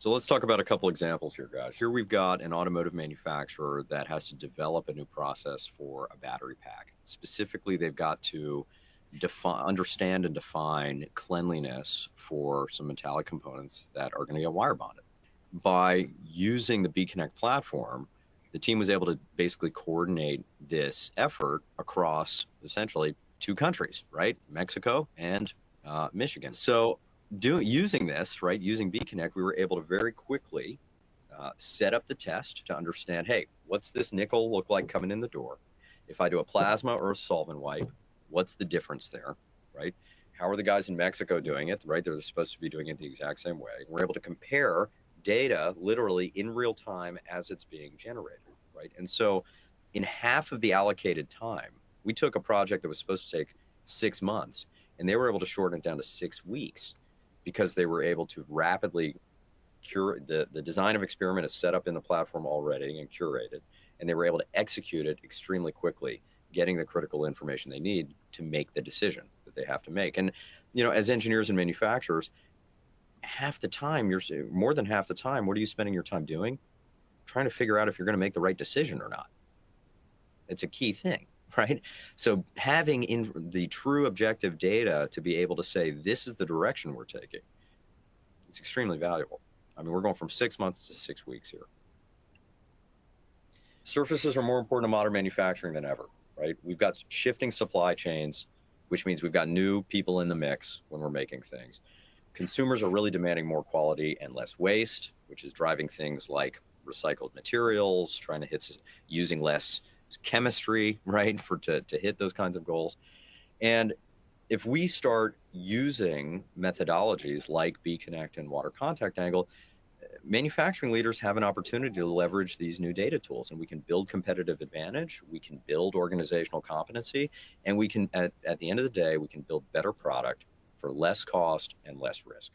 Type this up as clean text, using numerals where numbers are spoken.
So let's talk about a couple examples here, guys. Here we've got an automotive manufacturer that has to develop a new process for a battery pack. Specifically, they've got to understand and define cleanliness for some metallic components that are going to get wire bonded. By using the BConnect platform, the team was able to basically coordinate this effort across essentially two countries, right? Mexico and Michigan. So using this, right, using BConnect, we were able to very quickly set up the test to understand, hey, what's this nickel look like coming in the door? If I do a plasma or a solvent wipe, what's the difference there, right? How are the guys in Mexico doing it, right? They're supposed to be doing it the exact same way. We're able to compare data literally in real time as it's being generated, right? And so in half of the allocated time, we took a project that was supposed to take 6 months, and they were able to shorten it down to 6 weeks because they were able to rapidly curate the design of experiment is set up in the platform already and curated, and they were able to execute it extremely quickly, getting the critical information they need to make the decision that they have to make. And, you know, as engineers and manufacturers, half the time, more than half the time, what are you spending your time doing? Trying to figure out if you're going to make the right decision or not. It's a key thing, right? So having in the true objective data to be able to say, this is the direction we're taking, it's extremely valuable. I mean, we're going from 6 months to 6 weeks here. Surfaces are more important to modern manufacturing than ever, right? We've got shifting supply chains, which means we've got new people in the mix when we're making things. Consumers are really demanding more quality and less waste, which is driving things like recycled materials, trying to hit using less chemistry, right, to hit those kinds of goals. And if we start using methodologies like BConnect and water contact angle, manufacturing leaders have an opportunity to leverage these new data tools, and we can build competitive advantage, we can build organizational competency, and we can, at the end of the day, we can build better product for less cost and less risk.